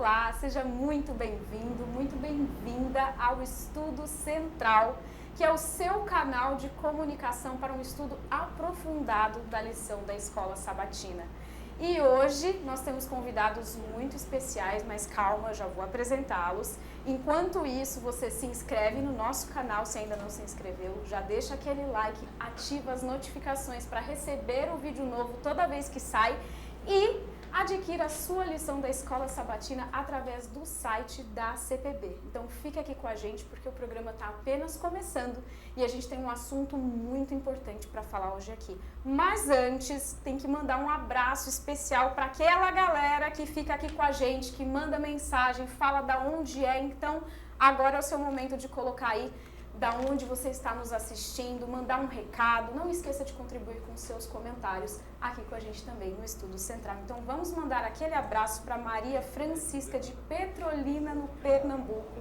Olá, seja muito bem-vindo, muito bem-vinda ao Estudo Central, que é o seu canal de comunicação para um estudo aprofundado da lição da Escola Sabatina. E hoje nós temos convidados muito especiais, mas calma, eu já vou apresentá-los. Enquanto isso, você se inscreve no nosso canal, se ainda não se inscreveu, já deixa aquele like, ativa as notificações para receber o vídeo novo toda vez que sai e adquira a sua lição da Escola Sabatina através do site da CPB. Então fique aqui com a gente porque o programa está apenas começando e a gente tem um assunto muito importante para falar hoje aqui. Mas antes, tem que mandar um abraço especial para aquela galera que fica aqui com a gente, que manda mensagem, fala da onde é. Então agora é o seu momento de colocar aí da onde você está nos assistindo, mandar um recado. Não esqueça de contribuir com seus comentários aqui com a gente também no Estudo Central. Então vamos mandar aquele abraço para Maria Francisca de Petrolina, no Pernambuco,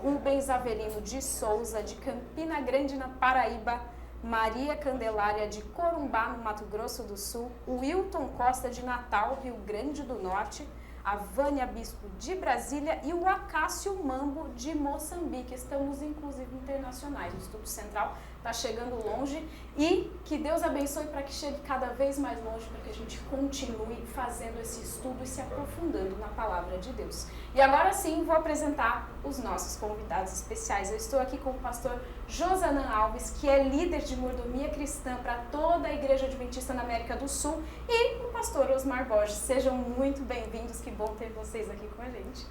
Rubens Avelino de Souza, de Campina Grande, na Paraíba, Maria Candelária de Corumbá, no Mato Grosso do Sul, o Wilton Costa de Natal, Rio Grande do Norte, a Vânia Bispo de Brasília e o Acácio Mambo de Moçambique. Estamos, inclusive, internacionais. O Estudo Central está chegando longe e que Deus abençoe para que chegue cada vez mais longe, para que a gente continue fazendo esse estudo e se aprofundando na Palavra de Deus. E agora sim, vou apresentar os nossos convidados especiais. Eu estou aqui com o pastor Josanã Alves, que é líder de mordomia cristã para toda a Igreja Adventista na América do Sul, e o pastor Osmar Borges. Sejam muito bem-vindos, que bom ter vocês aqui com a gente.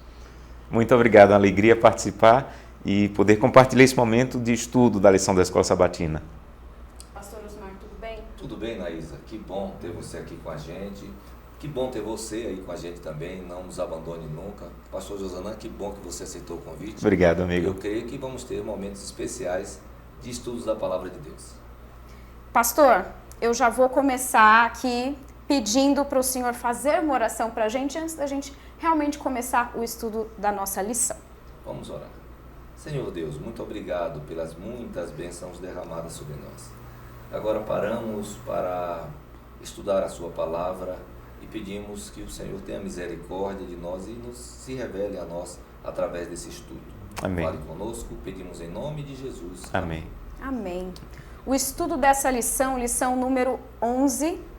Muito obrigado, é uma alegria participar e poder compartilhar esse momento de estudo da lição da Escola Sabatina. Pastor Osmar, tudo bem? Tudo bem, Naísa. Que bom ter você aqui com a gente. Que bom ter você aí com a gente também. Não nos abandone nunca. Pastor Josanã, que bom que você aceitou o convite. Obrigado, amigo. Eu creio que vamos ter momentos especiais de estudos da Palavra de Deus. Pastor, eu já vou começar aqui pedindo para o senhor fazer uma oração para a gente antes da gente realmente começar o estudo da nossa lição. Vamos orar. Senhor Deus, muito obrigado pelas muitas bênçãos derramadas sobre nós. Agora paramos para estudar a sua palavra e pedimos que o Senhor tenha misericórdia de nós e se revele a nós através desse estudo. Amém. Fale conosco, pedimos em nome de Jesus. Amém. Amém. O estudo dessa lição número 11,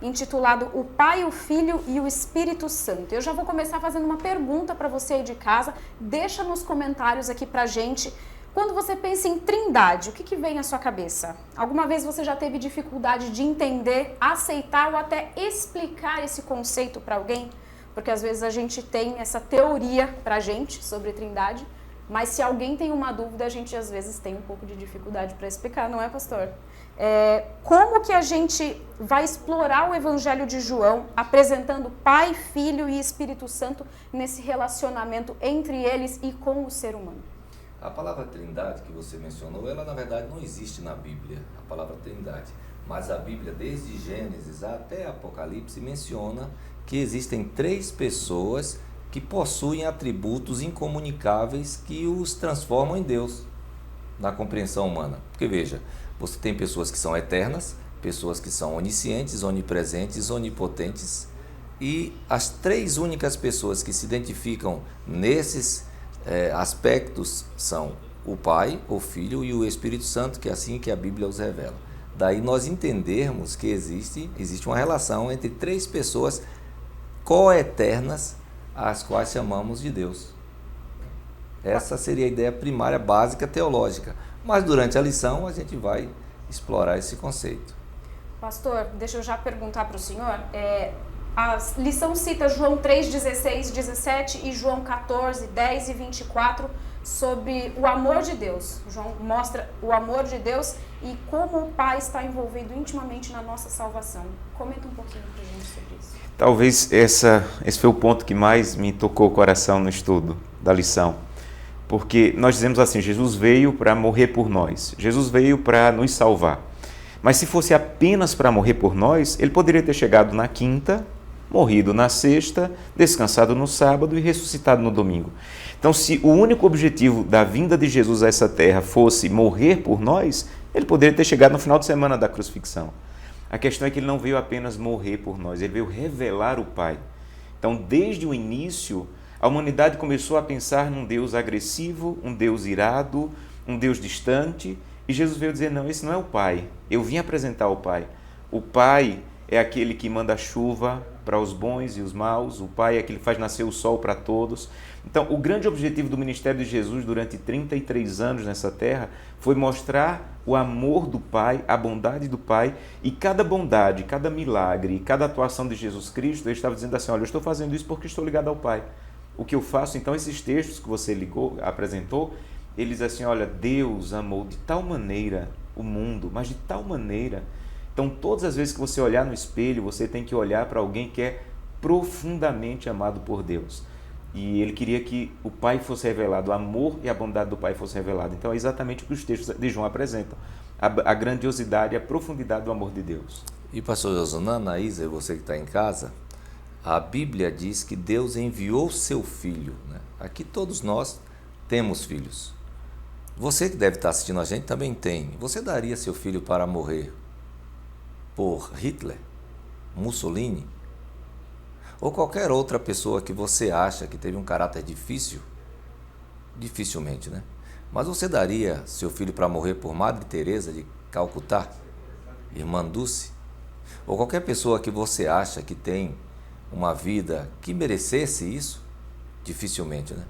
intitulado O Pai, o Filho e o Espírito Santo. Eu já vou começar fazendo uma pergunta para você aí de casa. Deixa nos comentários aqui pra gente. Quando você pensa em trindade, o que vem à sua cabeça? Alguma vez você já teve dificuldade de entender, aceitar ou até explicar esse conceito para alguém? Porque às vezes a gente tem essa teoria pra gente sobre trindade, mas se alguém tem uma dúvida, a gente às vezes tem um pouco de dificuldade para explicar, não é, pastor? Como que a gente vai explorar o Evangelho de João apresentando Pai, Filho e Espírito Santo nesse relacionamento entre eles e com o ser humano? A palavra trindade que você mencionou, ela na verdade não existe na Bíblia, a palavra trindade. Mas a Bíblia, desde Gênesis até Apocalipse, menciona que existem três pessoas que possuem atributos incomunicáveis que os transformam em Deus na compreensão humana. Porque veja, você tem pessoas que são eternas, pessoas que são oniscientes, onipresentes, onipotentes, e as três únicas pessoas que se identificam nesses aspectos são o Pai, o Filho e o Espírito Santo, que é assim que a Bíblia os revela. Daí nós entendermos que existe uma relação entre três pessoas coeternas, as quais chamamos de Deus. Essa seria a ideia primária, básica, teológica. Mas durante a lição a gente vai explorar esse conceito. Pastor, deixa eu já perguntar para o senhor. A lição cita João 3, 16, 17 e João 14, 10 e 24 sobre o amor de Deus. João mostra o amor de Deus e como o Pai está envolvido intimamente na nossa salvação. Comenta um pouquinho para a gente sobre isso. Talvez esse foi o ponto que mais me tocou o coração no estudo da lição. Porque nós dizemos assim, Jesus veio para morrer por nós, Jesus veio para nos salvar. Mas se fosse apenas para morrer por nós, ele poderia ter chegado na quinta, morrido na sexta, descansado no sábado e ressuscitado no domingo. Então, se o único objetivo da vinda de Jesus a essa terra fosse morrer por nós, ele poderia ter chegado no final de semana da crucifixão. A questão é que ele não veio apenas morrer por nós, ele veio revelar o Pai. Então, desde o início, A humanidade começou a pensar num Deus agressivo, um Deus irado, um Deus distante, e Jesus veio dizer, não, esse não é o Pai. Eu vim apresentar o Pai. O Pai é aquele que manda a chuva para os bons e os maus, o Pai é aquele que faz nascer o sol para todos. Então, o grande objetivo do ministério de Jesus durante 33 anos nessa terra foi mostrar o amor do Pai, a bondade do Pai, e cada bondade, cada milagre, cada atuação de Jesus Cristo, ele estava dizendo assim, olha, eu estou fazendo isso porque estou ligado ao Pai. O que eu faço, então, esses textos que você apresentou, eles assim, olha, Deus amou de tal maneira o mundo, mas de tal maneira. Então, todas as vezes que você olhar no espelho, você tem que olhar para alguém que é profundamente amado por Deus. E ele queria que o Pai fosse revelado, o amor e a bondade do Pai fosse revelado. Então, é exatamente o que os textos de João apresentam, a grandiosidade e a profundidade do amor de Deus. E pastor Josunan, Anaísa, e você que está em casa, a Bíblia diz que Deus enviou seu Filho, né? Aqui todos nós temos filhos. Você que deve estar assistindo a gente também tem. Você daria seu filho para morrer por Hitler, Mussolini ou qualquer outra pessoa que você acha que teve um caráter difícil? Dificilmente, né? Mas você daria seu filho para morrer por Madre Teresa de Calcutá, Irmã Dulce, ou qualquer pessoa que você acha que tem uma vida que merecesse isso? Dificilmente, né?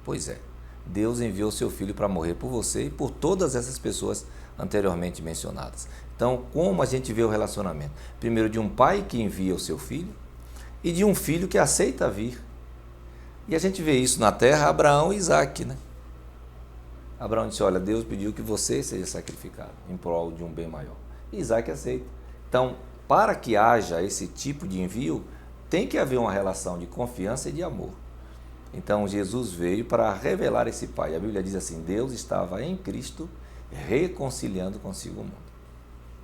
Pois é, Deus enviou seu Filho para morrer por você e por todas essas pessoas anteriormente mencionadas. Então, como a gente vê o relacionamento? Primeiro, de um pai que envia o seu filho e de um filho que aceita vir. E a gente vê isso na terra, Abraão e Isaac, né? Abraão disse, olha, Deus pediu que você seja sacrificado em prol de um bem maior. E Isaac aceita. Então, para que haja esse tipo de envio, tem que haver uma relação de confiança e de amor. Então, Jesus veio para revelar esse Pai. A Bíblia diz assim, Deus estava em Cristo reconciliando consigo o mundo.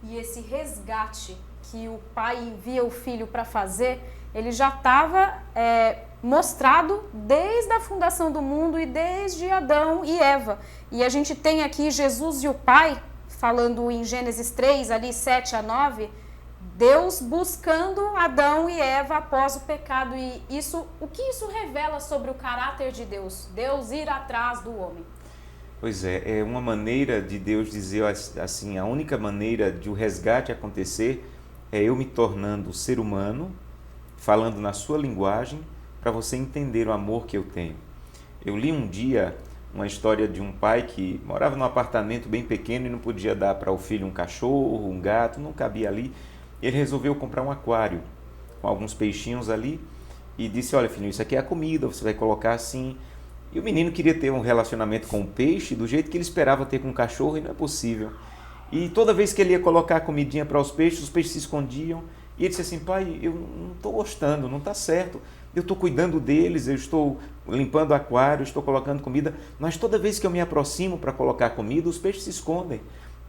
E esse resgate que o Pai envia o Filho para fazer, ele já estava mostrado desde a fundação do mundo e desde Adão e Eva. E a gente tem aqui Jesus e o Pai, falando em Gênesis 3, ali 7 a 9, Deus buscando Adão e Eva após o pecado. E o que isso revela sobre o caráter de Deus? Deus ir atrás do homem. Pois é uma maneira de Deus dizer assim, a única maneira de o resgate acontecer é eu me tornando ser humano, falando na sua linguagem, para você entender o amor que eu tenho. Eu li um dia uma história de um pai que morava num apartamento bem pequeno e não podia dar para o filho um cachorro, um gato, não cabia ali. Ele resolveu comprar um aquário com alguns peixinhos ali e disse, olha filhinho, isso aqui é a comida, você vai colocar assim. E o menino queria ter um relacionamento com o peixe do jeito que ele esperava ter com o cachorro e não é possível. E toda vez que ele ia colocar a comidinha para os peixes se escondiam. E ele disse assim, pai, eu não estou gostando, não está certo. Eu estou cuidando deles, eu estou limpando o aquário, estou colocando comida, mas toda vez que eu me aproximo para colocar comida, os peixes se escondem.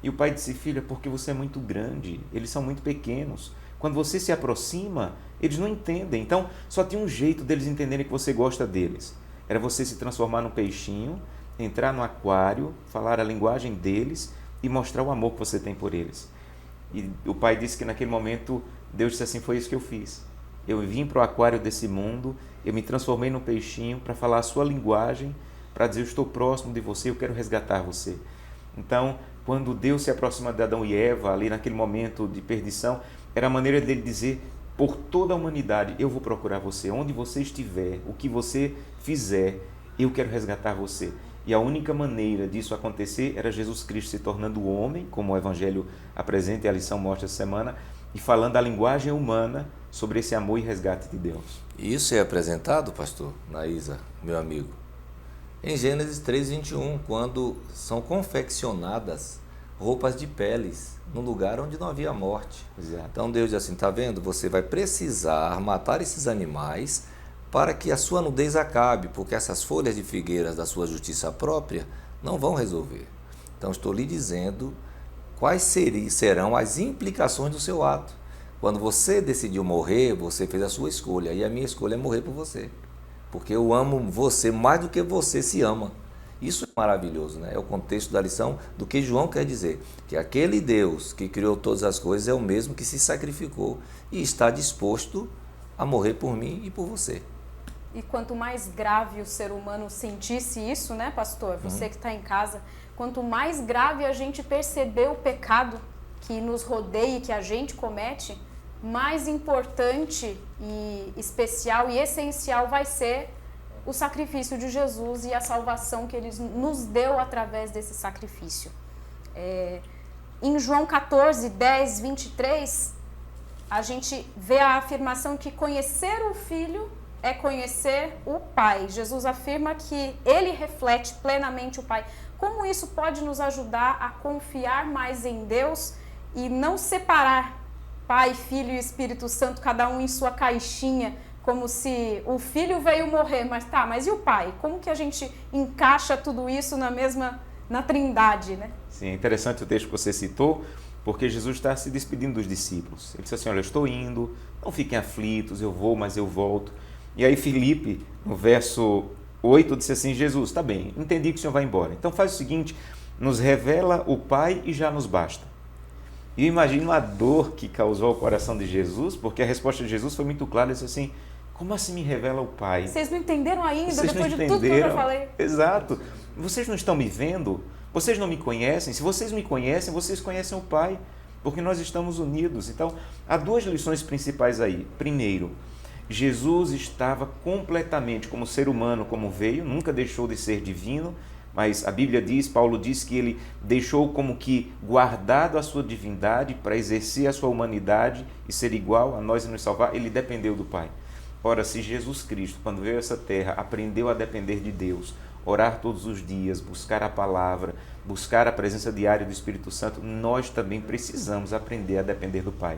E o pai disse, filha, porque você é muito grande, eles são muito pequenos. Quando você se aproxima, eles não entendem. Então, só tem um jeito deles entenderem que você gosta deles. Era você se transformar num peixinho, entrar no aquário, falar a linguagem deles e mostrar o amor que você tem por eles. E o pai disse que naquele momento, Deus disse assim, foi isso que eu fiz. Eu vim para o aquário desse mundo, eu me transformei num peixinho para falar a sua linguagem, para dizer, eu estou próximo de você, eu quero resgatar você. Então, quando Deus se aproxima de Adão e Eva, ali naquele momento de perdição, era a maneira dele dizer, por toda a humanidade, eu vou procurar você, onde você estiver, o que você fizer, eu quero resgatar você. E a única maneira disso acontecer era Jesus Cristo se tornando homem, como o Evangelho apresenta e a lição mostra essa semana, e falando a linguagem humana sobre esse amor e resgate de Deus. Isso é apresentado, pastor Naísa, meu amigo, em Gênesis 3:21, quando são confeccionadas roupas de peles no lugar onde não havia morte. Exato. Então Deus diz assim, está vendo? Você vai precisar matar esses animais para que a sua nudez acabe, porque essas folhas de figueiras da sua justiça própria não vão resolver. Então estou lhe dizendo quais serão as implicações do seu ato. Quando você decidiu morrer, você fez a sua escolha, e a minha escolha é morrer por você, porque eu amo você mais do que você se ama. Isso é maravilhoso, né? É o contexto da lição do que João quer dizer, que aquele Deus que criou todas as coisas é o mesmo que se sacrificou e está disposto a morrer por mim e por você. E quanto mais grave o ser humano sentisse isso, né, pastor? Você que está em casa, quanto mais grave a gente perceber o pecado que nos rodeia e que a gente comete, mais importante e especial e essencial vai ser o sacrifício de Jesus e a salvação que Ele nos deu através desse sacrifício. Em João 14, 10, 23, a gente vê a afirmação que conhecer o Filho é conhecer o Pai. Jesus afirma que Ele reflete plenamente o Pai. Como isso pode nos ajudar a confiar mais em Deus e não separar Pai, Filho e Espírito Santo, cada um em sua caixinha, como se o Filho veio morrer, mas e o Pai? Como que a gente encaixa tudo isso na Trindade, né? Sim, é interessante o texto que você citou, porque Jesus está se despedindo dos discípulos. Ele disse assim, olha, eu estou indo, não fiquem aflitos, eu vou, mas eu volto. E aí Filipe, no verso 8, disse assim, Jesus, está bem, entendi que o Senhor vai embora. Então faz o seguinte, nos revela o Pai e já nos basta. E eu imagino a dor que causou ao coração de Jesus, porque a resposta de Jesus foi muito clara, ele disse assim, como assim me revela o Pai? Vocês não entenderam ainda, Vocês depois não de tudo que eu falei? Exato. Vocês não estão me vendo? Vocês não me conhecem? Se vocês me conhecem, vocês conhecem o Pai, porque nós estamos unidos. Então, há duas lições principais aí. Primeiro, Jesus estava completamente como ser humano, como veio, nunca deixou de ser divino, mas a Bíblia diz, Paulo diz que ele deixou como que guardado a sua divindade para exercer a sua humanidade e ser igual a nós e nos salvar, ele dependeu do Pai. Ora, se Jesus Cristo, quando veio a essa terra, aprendeu a depender de Deus, orar todos os dias, buscar a palavra, buscar a presença diária do Espírito Santo, nós também precisamos aprender a depender do Pai.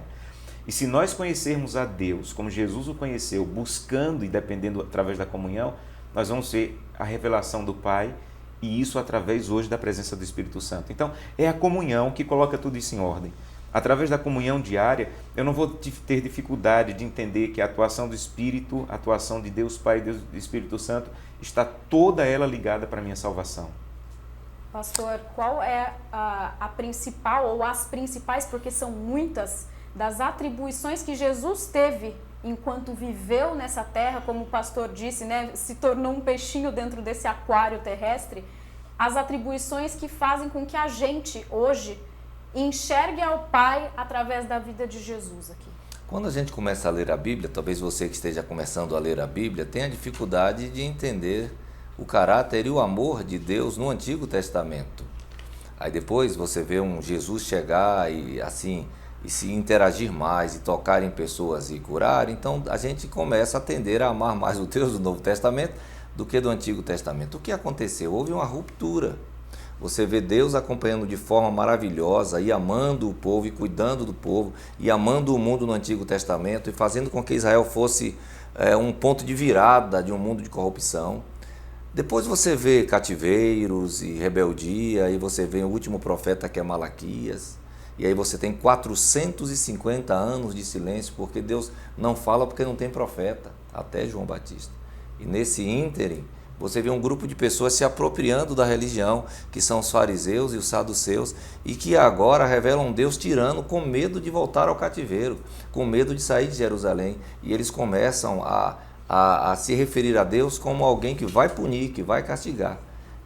E se nós conhecermos a Deus como Jesus o conheceu, buscando e dependendo através da comunhão, nós vamos ver a revelação do Pai, e isso através hoje da presença do Espírito Santo. Então, é a comunhão que coloca tudo isso em ordem. Através da comunhão diária, eu não vou ter dificuldade de entender que a atuação do Espírito, a atuação de Deus Pai e Deus Espírito Santo, está toda ela ligada para a minha salvação. Pastor, qual é a principal ou as principais, porque são muitas, das atribuições que Jesus teve enquanto viveu nessa terra, como o pastor disse, né, se tornou um peixinho dentro desse aquário terrestre, as atribuições que fazem com que a gente hoje enxergue ao Pai através da vida de Jesus aqui. Quando a gente começa a ler a Bíblia, talvez você que esteja começando a ler a Bíblia tenha dificuldade de entender o caráter e o amor de Deus no Antigo Testamento. Aí depois você vê um Jesus chegar e assim, e se interagir mais, e tocar em pessoas e curar, então a gente começa a tender a amar mais o Deus do Novo Testamento do que do Antigo Testamento. O que aconteceu? Houve uma ruptura. Você vê Deus acompanhando de forma maravilhosa e amando o povo e cuidando do povo e amando o mundo no Antigo Testamento e fazendo com que Israel fosse um ponto de virada de um mundo de corrupção. Depois você vê cativeiros e rebeldia, e você vê o último profeta que é Malaquias. E aí você tem 450 anos de silêncio, porque Deus não fala porque não tem profeta, até João Batista. E nesse ínterim, você vê um grupo de pessoas se apropriando da religião, que são os fariseus e os saduceus, e que agora revelam um Deus tirano com medo de voltar ao cativeiro, com medo de sair de Jerusalém. E eles começam a se referir a Deus como alguém que vai punir, que vai castigar.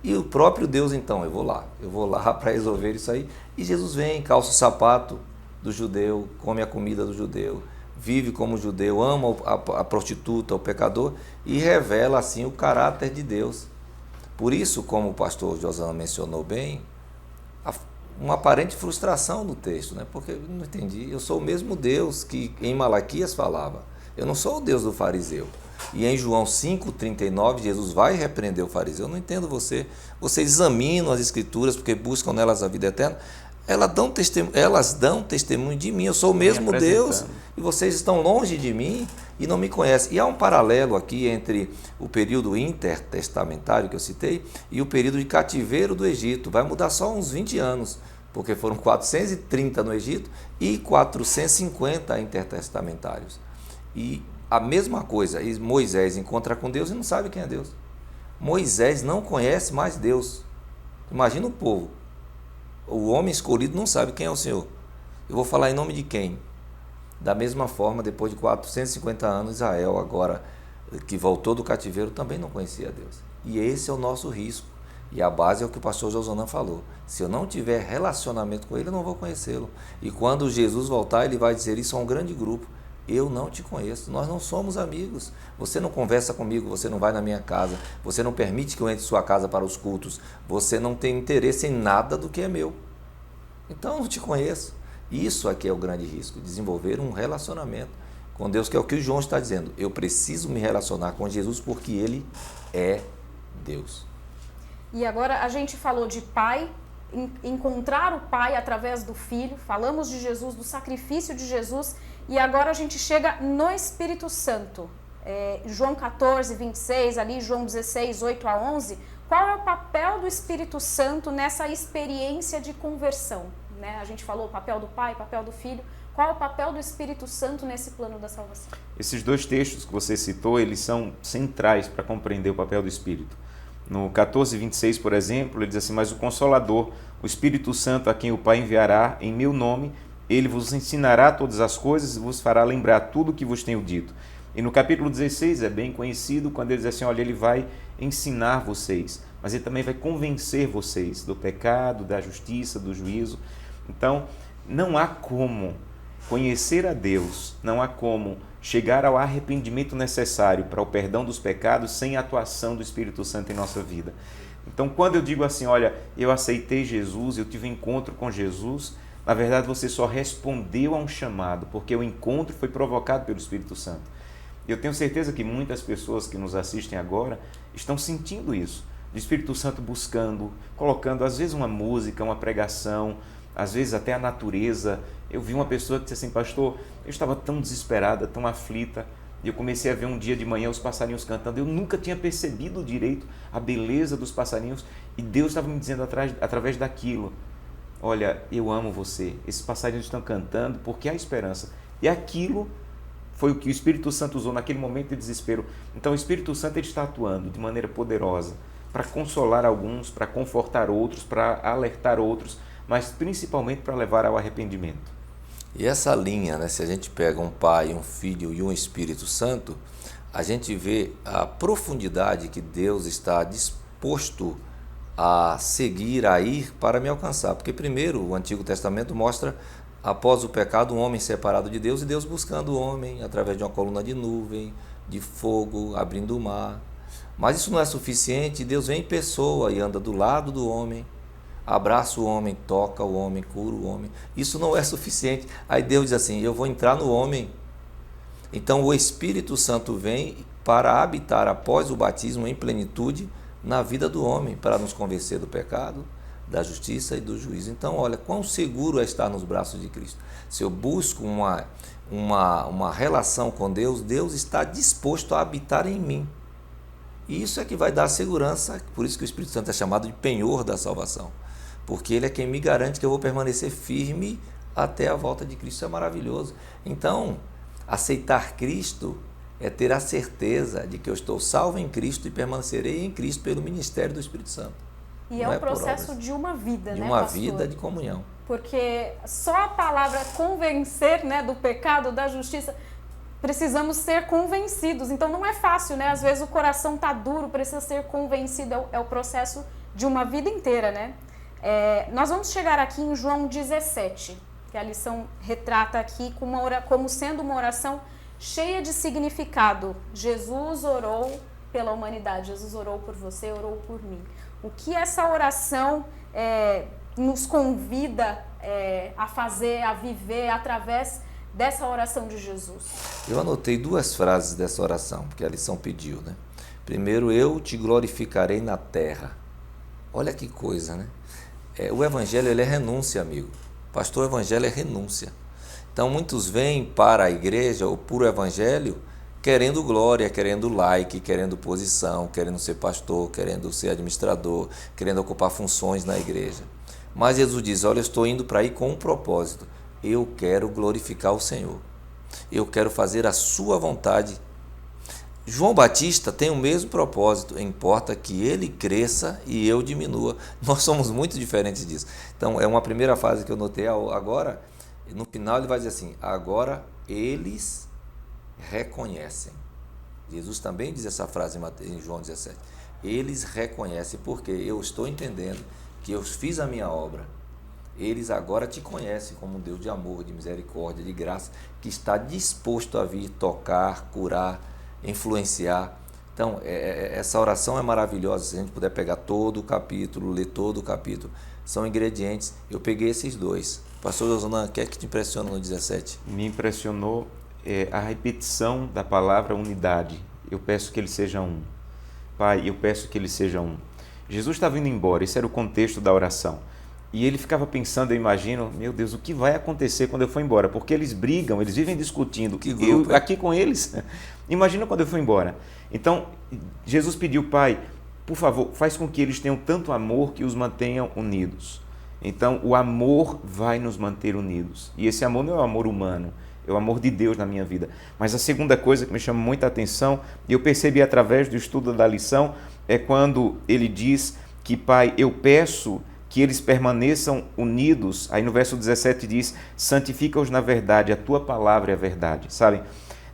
E o próprio Deus, então, eu vou lá para resolver isso aí. E Jesus vem, calça o sapato do judeu, come a comida do judeu, vive como judeu, ama a prostituta, o pecador, e revela assim o caráter de Deus. Por isso, como o pastor Josana mencionou bem, uma aparente frustração no texto, né? Porque eu não entendi, eu sou o mesmo Deus que em Malaquias falava, eu não sou o Deus do fariseu. E em João 5,39, Jesus vai repreender o fariseu. Eu não entendo você. Vocês examinam as escrituras porque buscam nelas a vida eterna. Elas dão testemunho de mim. Eu sou o mesmo Deus e vocês estão longe de mim e não me conhecem. E há um paralelo aqui entre o período intertestamentário que eu citei e o período de cativeiro do Egito. Vai mudar só uns 20 anos, porque foram 430 no Egito e 450 intertestamentários. E a mesma coisa, Moisés encontra com Deus e não sabe quem é Deus. Moisés não conhece mais Deus. Imagina o povo. O homem escolhido não sabe quem é o Senhor. Eu vou falar em nome de quem? Da mesma forma, depois de 450 anos, Israel agora que voltou do cativeiro também não conhecia Deus. E esse é o nosso risco. E a base é o que o pastor Josanã falou. Se eu não tiver relacionamento com ele, eu não vou conhecê-lo. E quando Jesus voltar, ele vai dizer isso a um grande grupo: eu não te conheço, nós não somos amigos. Você não conversa comigo, você não vai na minha casa, você não permite que eu entre em sua casa para os cultos, você não tem interesse em nada do que é meu. Então eu não te conheço. Isso aqui é o grande risco, desenvolver um relacionamento com Deus, que é o que o João está dizendo. Eu preciso me relacionar com Jesus porque ele é Deus. E agora a gente falou de pai, encontrar o pai através do filho, falamos de Jesus, do sacrifício de Jesus, e agora a gente chega no Espírito Santo. João 14, 26, ali João 16, 8 a 11, qual é o papel do Espírito Santo nessa experiência de conversão? Né? A gente falou o papel do pai, papel do filho, qual é o papel do Espírito Santo nesse plano da salvação? Esses dois textos que você citou, eles são centrais para compreender o papel do Espírito. No 14, 26, por exemplo, ele diz assim: mas o Consolador, o Espírito Santo, a quem o Pai enviará em meu nome, ele vos ensinará todas as coisas e vos fará lembrar tudo o que vos tenho dito. E no capítulo 16 é bem conhecido quando ele diz assim: olha, ele vai ensinar vocês, mas ele também vai convencer vocês do pecado, da justiça, do juízo. Então, não há como conhecer a Deus, não há como chegar ao arrependimento necessário para o perdão dos pecados sem a atuação do Espírito Santo em nossa vida. Então, quando eu digo assim, olha, eu aceitei Jesus, eu tive um encontro com Jesus, na verdade você só respondeu a um chamado, porque o encontro foi provocado pelo Espírito Santo. Eu tenho certeza que muitas pessoas que nos assistem agora estão sentindo isso, o Espírito Santo buscando, colocando às vezes uma música, uma pregação, às vezes até a natureza. Eu vi uma pessoa que disse assim: pastor, eu estava tão desesperada, tão aflita, e eu comecei a ver um dia de manhã os passarinhos cantando. Eu nunca tinha percebido direito a beleza dos passarinhos, e Deus estava me dizendo através daquilo: olha, eu amo você, esses passarinhos estão cantando porque há esperança. E aquilo foi o que o Espírito Santo usou naquele momento de desespero. Então o Espírito Santo ele está atuando de maneira poderosa para consolar alguns, para confortar outros, para alertar outros, mas principalmente para levar ao arrependimento. E essa linha, né, se a gente pega um Pai, um Filho e um Espírito Santo, a gente vê a profundidade que Deus está disposto a seguir, a ir para me alcançar. Porque primeiro o Antigo Testamento mostra, após o pecado, um homem separado de Deus e Deus buscando o homem através de uma coluna de nuvem, de fogo, abrindo o mar. Mas isso não é suficiente, Deus vem em pessoa e anda do lado do homem, abraça o homem, toca o homem, cura o homem. Isso não é suficiente. Aí Deus diz assim: eu vou entrar no homem. Então o Espírito Santo vem para habitar após o batismo em plenitude na vida do homem, para nos convencer do pecado, da justiça e do juízo. Então olha, quão seguro é estar nos braços de Cristo. Se eu busco uma relação com Deus, Deus está disposto a habitar em mim. E isso é que vai dar segurança. Por isso que o Espírito Santo é chamado de penhor da salvação, porque ele é quem me garante que eu vou permanecer firme até a volta de Cristo. Isso é maravilhoso. Então, aceitar Cristo é ter a certeza de que eu estou salvo em Cristo e permanecerei em Cristo pelo ministério do Espírito Santo. E é um processo de uma vida, né, de uma pastor? vida de comunhão. Porque só a palavra convencer, né, do pecado, da justiça, precisamos ser convencidos. Então não é fácil, né? Às vezes o coração está duro, precisa ser convencido. É o processo de uma vida inteira, né? Nós vamos chegar aqui em João 17, que a lição retrata aqui como sendo uma oração cheia de significado. Jesus orou pela humanidade, Jesus orou por você, orou por mim. O que essa oração nos convida a fazer, a viver através dessa oração de Jesus? Eu anotei duas frases dessa oração, porque a lição pediu, né? Primeiro, eu te glorificarei na terra. Olha que coisa, né? O evangelho ele é renúncia, amigo. Pastor, o evangelho é renúncia. Então muitos vêm para a igreja ou para o evangelho querendo glória, querendo like, querendo posição, querendo ser pastor, querendo ser administrador, querendo ocupar funções na igreja. Mas Jesus diz: olha, eu estou indo para aí com um propósito. Eu quero glorificar o Senhor. Eu quero fazer a sua vontade. João Batista tem o mesmo propósito. Importa que ele cresça e eu diminua. Nós somos muito diferentes disso. Então, é uma primeira fase que eu notei agora. No final ele vai dizer assim: agora eles reconhecem. Jesus também diz essa frase em João 17. Eles reconhecem, porque eu estou entendendo que eu fiz a minha obra. Eles agora te conhecem como um Deus de amor, de misericórdia, de graça, que está disposto a vir tocar, curar, influenciar. Então, essa oração é maravilhosa. Se a gente puder pegar todo o capítulo, ler todo o capítulo, são ingredientes. Eu peguei esses dois. Pastor Josunan, o que é que te impressiona no 17? Me impressionou a repetição da palavra unidade. Eu peço que ele seja um. Pai, eu peço que ele seja um. Jesus estava indo embora, esse era o contexto da oração. E ele ficava pensando, eu imagino, meu Deus, o que vai acontecer quando eu for embora? Porque eles brigam, eles vivem discutindo. Que grupo, eu aqui com eles, imagina quando eu for embora. Então, Jesus pediu, Pai, por favor, faz com que eles tenham tanto amor que os mantenham unidos. Então, o amor vai nos manter unidos. E esse amor não é o amor humano, é o amor de Deus na minha vida. Mas a segunda coisa que me chama muita atenção, e eu percebi através do estudo da lição, é quando ele diz que, Pai, eu peço que eles permaneçam unidos. Aí no verso 17 diz, santifica-os na verdade, a tua palavra é a verdade. Sabem?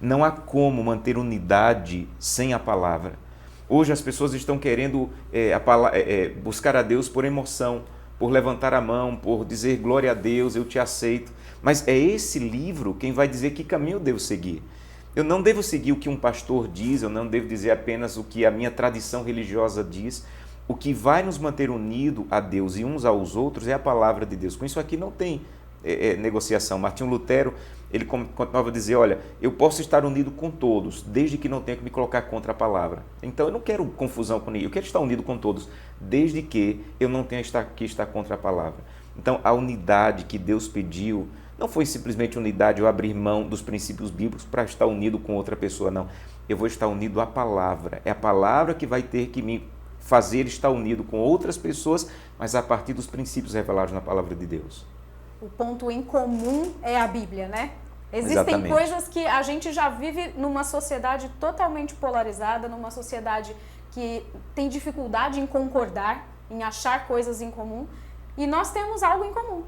Não há como manter unidade sem a palavra. Hoje as pessoas estão querendo buscar a Deus por emoção, por levantar a mão, por dizer glória a Deus, eu te aceito. Mas é esse livro quem vai dizer que caminho eu devo seguir. Eu não devo seguir o que um pastor diz, eu não devo dizer apenas o que a minha tradição religiosa diz. O que vai nos manter unidos a Deus e uns aos outros é a palavra de Deus. Com isso aqui não tem negociação. Martinho Lutero, ele continuava a dizer, olha, eu posso estar unido com todos, desde que não tenha que me colocar contra a palavra. Então eu não quero confusão com ninguém, eu quero estar unido com todos, desde que eu não tenha que estar contra a palavra. Então a unidade que Deus pediu não foi simplesmente unidade, eu abrir mão dos princípios bíblicos para estar unido com outra pessoa, não. Eu vou estar unido à palavra. É a palavra que vai ter que me fazer estar unido com outras pessoas, mas a partir dos princípios revelados na palavra de Deus. O ponto em comum é a Bíblia, né? Existem Exatamente. coisas que a gente já vive numa sociedade totalmente polarizada, numa sociedade que tem dificuldade em concordar, em achar coisas em comum, e nós temos algo em comum.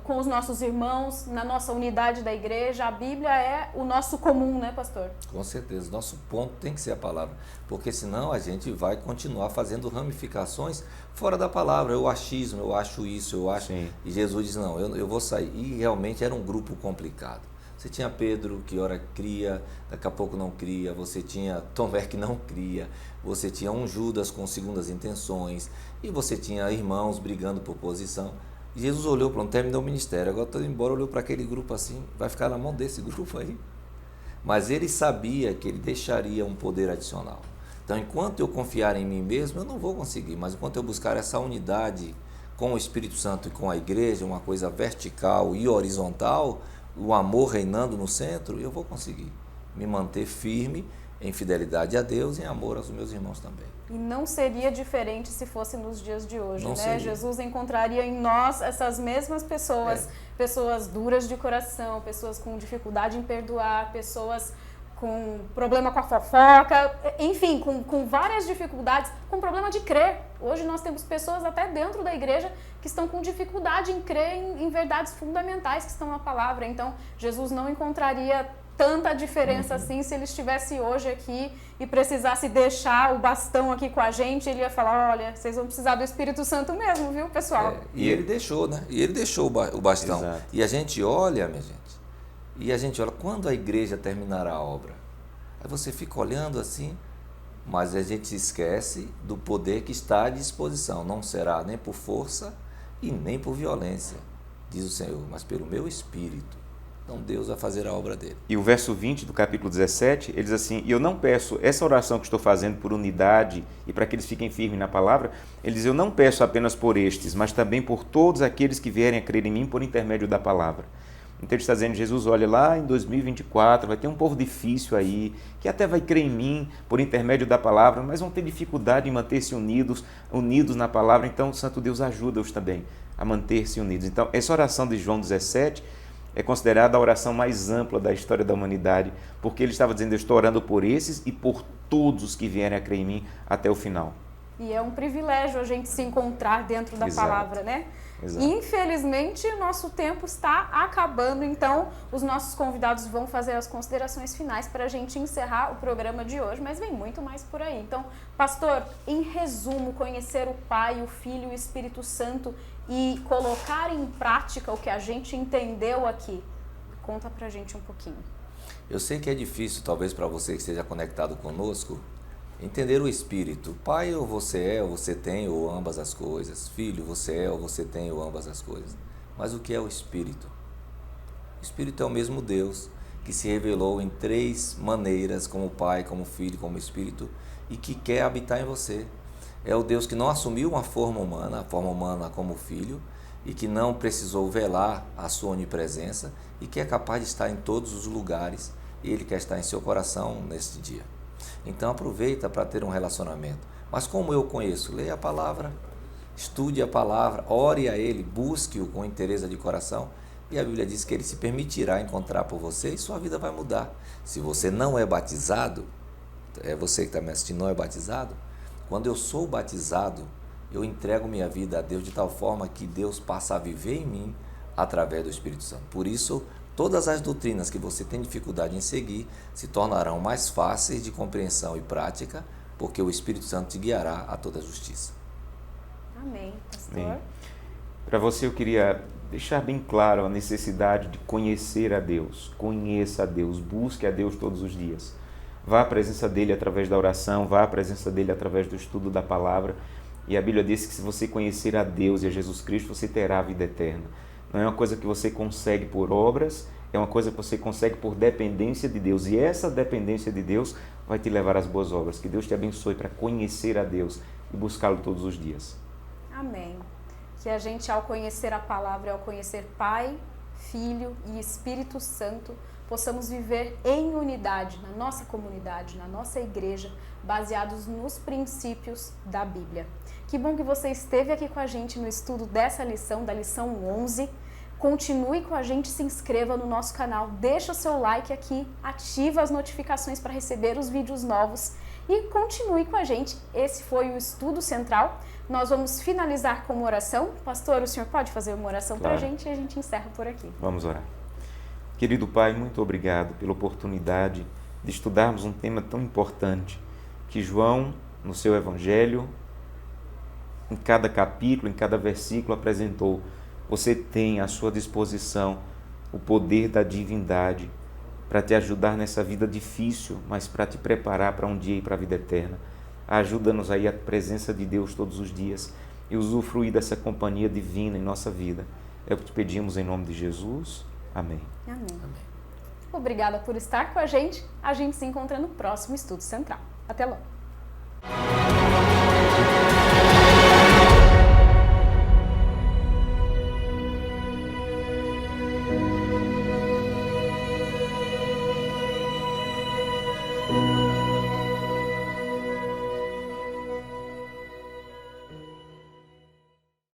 Com os nossos irmãos, na nossa unidade da igreja, a Bíblia é o nosso comum, né, pastor? Com certeza, nosso ponto tem que ser a palavra, porque senão a gente vai continuar fazendo ramificações fora da palavra, o achismo, eu acho isso, eu acho... Sim. E Jesus diz, não, eu vou sair. E realmente era um grupo complicado. Você tinha Pedro, que ora cria, daqui a pouco não cria, você tinha Tomé, que não cria, você tinha um Judas com segundas intenções, e você tinha irmãos brigando por posição. Jesus olhou para terminou o ministério, agora estou indo embora, olhou para aquele grupo assim, vai ficar na mão desse grupo aí. Mas ele sabia que ele deixaria um poder adicional. Então, enquanto eu confiar em mim mesmo, eu não vou conseguir, mas enquanto eu buscar essa unidade com o Espírito Santo e com a igreja, uma coisa vertical e horizontal, o amor reinando no centro, eu vou conseguir me manter firme em fidelidade a Deus e em amor aos meus irmãos também. E não seria diferente se fosse nos dias de hoje, Não né? seria. Jesus encontraria em nós essas mesmas pessoas, pessoas duras de coração, pessoas com dificuldade em perdoar, pessoas com problema com a fofoca, enfim, com várias dificuldades, com problema de crer. Hoje nós temos pessoas até dentro da igreja que estão com dificuldade em crer em verdades fundamentais que estão na palavra. Então, Jesus não encontraria tanta diferença assim se ele estivesse hoje aqui e precisasse deixar o bastão aqui com a gente, ele ia falar, olha, vocês vão precisar do Espírito Santo mesmo, viu, pessoal? E ele deixou, né? E ele deixou o bastão. Exato. E a gente olha, minha gente, e a gente olha, quando a igreja terminar a obra? Aí você fica olhando assim, mas a gente se esquece do poder que está à disposição. Não será nem por força e nem por violência, diz o Senhor, mas pelo meu Espírito. Então Deus vai fazer a obra dele. E o verso 20 do capítulo 17, ele diz assim, e eu não peço, essa oração que estou fazendo por unidade e para que eles fiquem firmes na palavra, ele diz, eu não peço apenas por estes, mas também por todos aqueles que vierem a crer em mim por intermédio da palavra. Então ele está dizendo, Jesus, olha, lá em 2024 vai ter um povo difícil aí, que até vai crer em mim por intermédio da palavra, mas vão ter dificuldade em manter-se unidos na palavra, então Santo Deus ajuda-os também a manter-se unidos. Então essa oração de João 17 é considerada a oração mais ampla da história da humanidade, porque ele estava dizendo, eu estou orando por esses e por todos os que vierem a crer em mim até o final. E é um privilégio a gente se encontrar dentro da Exato. palavra, né? Exato. Infelizmente, o nosso tempo está acabando, então os nossos convidados vão fazer as considerações finais para a gente encerrar o programa de hoje, mas vem muito mais por aí. Então, pastor, em resumo, conhecer o Pai, o Filho e o Espírito Santo e colocar em prática o que a gente entendeu aqui. Conta pra gente um pouquinho. Eu sei que é difícil, talvez para você que esteja conectado conosco, entender o Espírito. Pai, ou você tem, ou ambas as coisas. Filho, você é, ou você tem, ou ambas as coisas. Mas o que é o Espírito? O Espírito é o mesmo Deus que se revelou em 3 maneiras, como Pai, como Filho, como Espírito, e que quer habitar em você. É o Deus que não assumiu uma forma humana, a forma humana como Filho, e que não precisou velar a sua onipresença, e que é capaz de estar em todos os lugares, e Ele quer estar em seu coração neste dia. Então aproveita para ter um relacionamento. Mas como eu conheço? Leia a palavra, estude a palavra, ore a Ele, busque-o com interesse de coração. E a Bíblia diz que Ele se permitirá encontrar por você e sua vida vai mudar. Se você não é batizado, você que está me assistindo não é batizado, quando eu sou batizado, eu entrego minha vida a Deus de tal forma que Deus passa a viver em mim através do Espírito Santo. Por isso, todas as doutrinas que você tem dificuldade em seguir se tornarão mais fáceis de compreensão e prática, porque o Espírito Santo te guiará a toda a justiça. Amém, pastor. Para você eu queria deixar bem claro a necessidade de conhecer a Deus. Conheça a Deus, busque a Deus todos os dias. Vá à presença dEle através da oração, vá à presença dEle através do estudo da palavra. E a Bíblia diz que se você conhecer a Deus e a Jesus Cristo, você terá a vida eterna. Não é uma coisa que você consegue por obras, é uma coisa que você consegue por dependência de Deus. E essa dependência de Deus vai te levar às boas obras. Que Deus te abençoe para conhecer a Deus e buscá-lo todos os dias. Amém. Que a gente, ao conhecer a palavra, ao conhecer Pai, Filho e Espírito Santo, possamos viver em unidade, na nossa comunidade, na nossa igreja, baseados nos princípios da Bíblia. Que bom que você esteve aqui com a gente no estudo dessa lição, da lição 11. Continue com a gente, se inscreva no nosso canal, deixa o seu like aqui, ativa as notificações para receber os vídeos novos e continue com a gente. Esse foi o Estudo Central. Nós vamos finalizar com uma oração. Pastor, o senhor pode fazer uma oração para a gente e a gente encerra por aqui. Vamos orar. Querido Pai, muito obrigado pela oportunidade de estudarmos um tema tão importante que João, no seu Evangelho, em cada capítulo, em cada versículo, apresentou. Você tem à sua disposição o poder da divindade para te ajudar nessa vida difícil, mas para te preparar para um dia e para a vida eterna. Ajuda-nos aí a presença de Deus todos os dias e usufruir dessa companhia divina em nossa vida. É o que te pedimos em nome de Jesus. Amém. Amém. Obrigada por estar com a gente. A gente se encontra no próximo Estudo Central. Até logo.